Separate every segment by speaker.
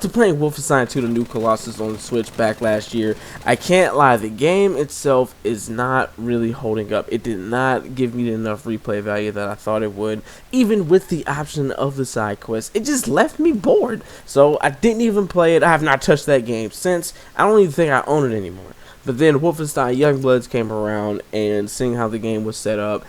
Speaker 1: To playing Wolfenstein 2 The New Colossus on the Switch back last year, I can't lie, the game itself is not really holding up. It did not give me enough replay value that I thought it would, even with the option of the side quest. It just left me bored, so I didn't even play it. I have not touched that game since. I don't even think I own it anymore. But then Wolfenstein Youngblood came around, and seeing how the game was set up,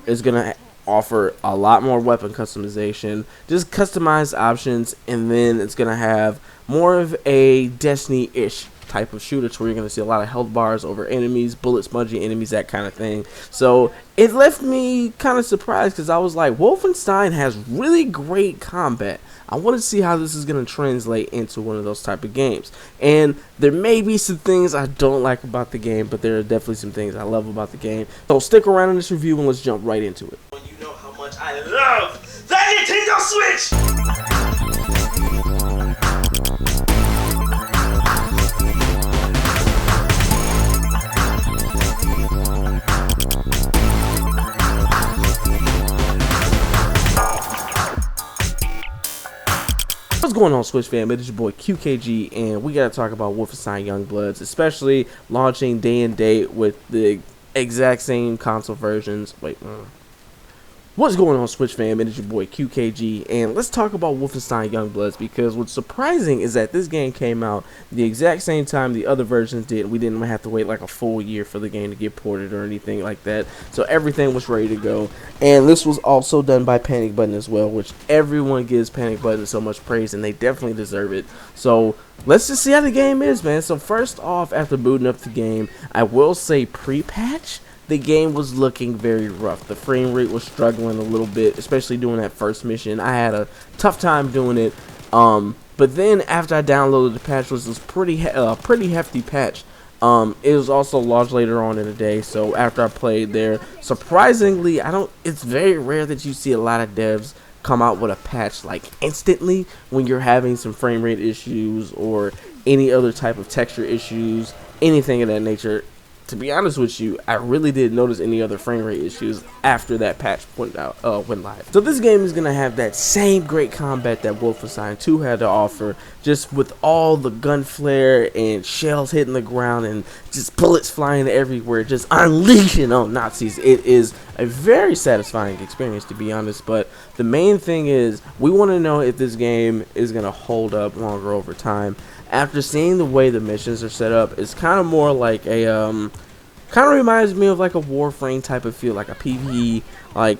Speaker 1: is going to offer a lot more weapon customization, just customized options, and then it's gonna have more of a Destiny-ish type of shooter to where you're gonna see a lot of health bars over enemies, bullet smudging enemies, that kind of thing. So it left me kind of surprised because I was like, Wolfenstein has really great combat. I want to see how this is going to translate into one of those type of games. And there may be some things I don't like about the game, but there are definitely some things I love about the game. So stick around in this review and let's jump right into it.
Speaker 2: You know how much I love that Nintendo Switch!
Speaker 1: What's going on, Switch fam? It is your boy QKG, and we gotta talk about Wolfenstein Youngbloods, especially launching day and date with the exact same console versions. What's going on, Switch fam? It is your boy QKG, and let's talk about Wolfenstein Youngbloods, because what's surprising is that this game came out the exact same time the other versions did. We didn't have to wait like a full year for the game to get ported or anything like that, so everything was ready to go. And this was also done by Panic Button as well, which everyone gives Panic Button so much praise, and they definitely deserve it. So let's just see how the game is, man. So first off, after booting up the game, I will say pre-patch, the game was looking very rough. The frame rate was struggling a little bit, especially doing that first mission. I had a tough time doing it. But then after I downloaded the patch, which was pretty hefty patch. It was also launched later on in the day. So after I played there, surprisingly, it's very rare that you see a lot of devs come out with a patch like instantly when you're having some frame rate issues or any other type of texture issues, anything of that nature. To be honest with you, I really didn't notice any other frame rate issues after that patch went live. So this game is going to have that same great combat that Wolfenstein 2 had to offer, just with all the gunflare and shells hitting the ground and just bullets flying everywhere, just unleashing on Nazis. It is a very satisfying experience, to be honest, but the main thing is we want to know if this game is going to hold up longer over time. After seeing the way the missions are set up, it's kind of more like a kind of reminds me of like a Warframe type of feel, like a PvE, like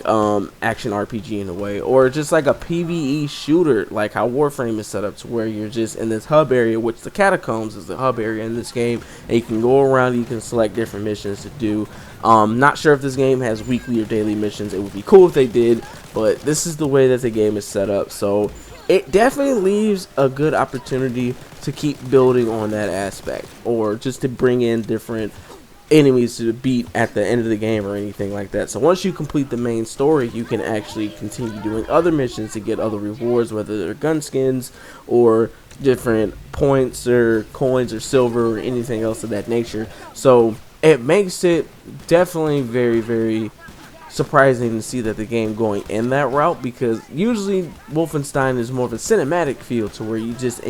Speaker 1: action RPG in a way, or just like a PvE shooter, like how Warframe is set up, to where you're just in this hub area, which the catacombs is the hub area in this game, and you can go around, you can select different missions to do. Not sure if this game has weekly or daily missions. It would be cool if they did, but this is the way that the game is set up, so it definitely leaves a good opportunity to keep building on that aspect, or just to bring in different enemies to beat at the end of the game or anything like that. So once you complete the main story, you can actually continue doing other missions to get other rewards, whether they're gun skins or different points or coins or silver or anything else of that nature. So it makes it definitely very, very surprising to see that the game going in that route, because usually Wolfenstein is more of a cinematic feel, to where you just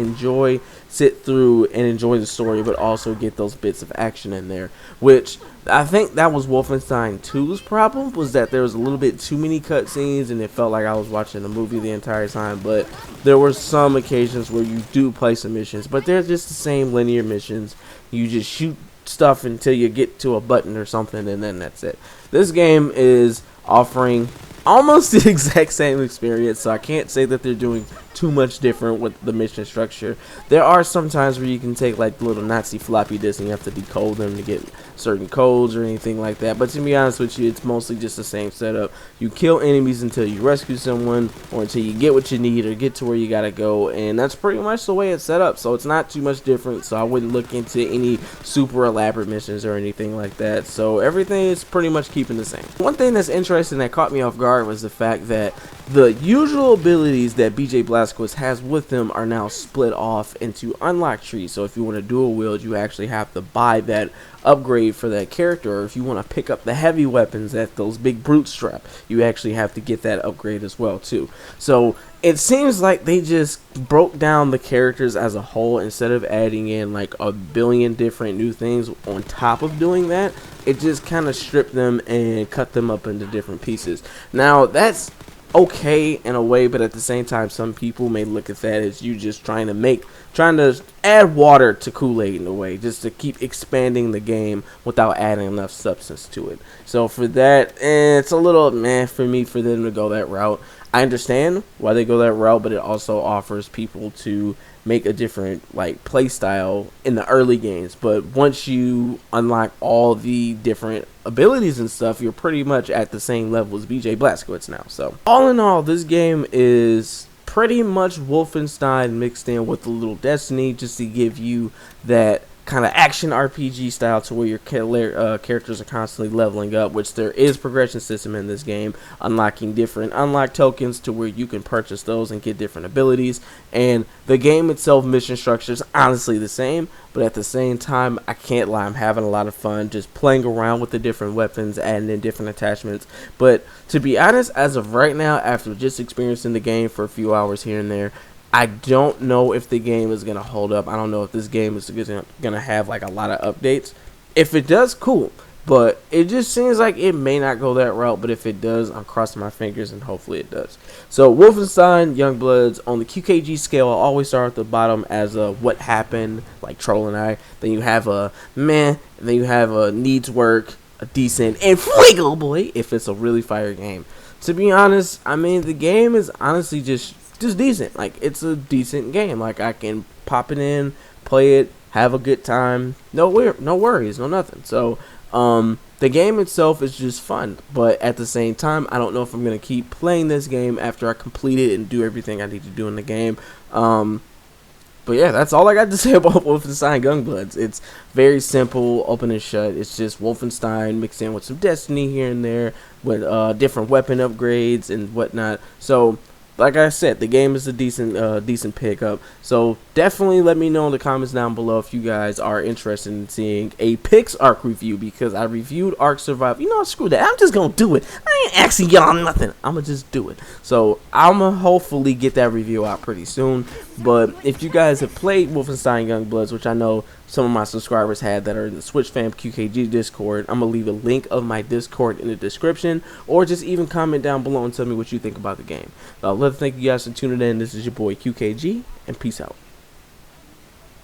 Speaker 1: sit through and enjoy the story, but also get those bits of action in there, which I think that was Wolfenstein 2's problem, was that there was a little bit too many cutscenes and it felt like I was watching a movie the entire time. But there were some occasions where you do play some missions, but they're just the same linear missions. You just shoot stuff until you get to a button or something, and then that's it. This game is offering almost the exact same experience, so I can't say that they're doing too much different with the mission structure. There are some times where you can take like the little Nazi floppy disks and you have to decode them to get certain codes or anything like that, but to be honest with you, it's mostly just the same setup. You kill enemies until you rescue someone, or until you get what you need or get to where you gotta go, and that's pretty much the way it's set up. So it's not too much different, so I wouldn't look into any super elaborate missions or anything like that. So everything is pretty much keeping the same. One thing that's interesting that caught me off guard was the fact that the usual abilities that BJ Blazkowicz has with him are now split off into unlock trees. So if you want to dual wield, you actually have to buy that upgrade for that character. Or if you want to pick up the heavy weapons that those big brutes strap, you actually have to get that upgrade as well too. So it seems like they just broke down the characters as a whole instead of adding in like a billion different new things on top of doing that. It just kind of stripped them and cut them up into different pieces. Now that's okay in a way, but at the same time some people may look at that as you just trying to add water to Kool-Aid in a way, just to keep expanding the game without adding enough substance to it. So for that, it's a little meh for me for them to go that route. I understand why they go that route, but it also offers people to make a different like play style in the early games. But once you unlock all the different abilities and stuff, you're pretty much at the same level as BJ Blazkowicz now. So all in all, this game is pretty much Wolfenstein mixed in with a little Destiny, just to give you that kind of action RPG style to where your characters are constantly leveling up, which there is progression system in this game, unlocking different unlock tokens to where you can purchase those and get different abilities. And the game itself, mission structure is honestly the same, but at the same time, I can't lie, I'm having a lot of fun just playing around with the different weapons, adding in different attachments. But to be honest, as of right now, after just experiencing the game for a few hours here and there, I don't know if the game is going to hold up. I don't know if this game is going to have like a lot of updates. If it does, cool. But it just seems like it may not go that route. But if it does, I'm crossing my fingers and hopefully it does. So Wolfenstein Youngbloods on the QKG scale, I'll always start at the bottom as a what happened, like Troll and I. Then you have a meh. And then you have a needs work, a decent, and Fuego, boy, if it's a really fire game. To be honest, I mean, the game is honestly just decent. Like, it's a decent game. Like, I can pop it in, play it, have a good time. No worries, no nothing. So the game itself is just fun, but at the same time, I don't know if I'm gonna keep playing this game after I complete it and do everything I need to do in the game. But yeah, that's all I got to say about Wolfenstein Youngbloods. It's very simple, open and shut. It's just Wolfenstein mixed in with some Destiny here and there, with different weapon upgrades and whatnot. So like I said, the game is a decent pickup. So definitely let me know in the comments down below if you guys are interested in seeing a Pix Arc review, because I reviewed Arc Survival. You know, screw that. I'm just gonna do it. I ain't asking y'all nothing. I'ma just do it. So I'ma hopefully get that review out pretty soon. But if you guys have played Wolfenstein Youngbloods, which I know some of my subscribers had that are in the Switch Fam QKG Discord, I'm going to leave a link of my Discord in the description, or just even comment down below and tell me what you think about the game. I'd love to thank you guys for tuning in. This is your boy QKG, and peace out.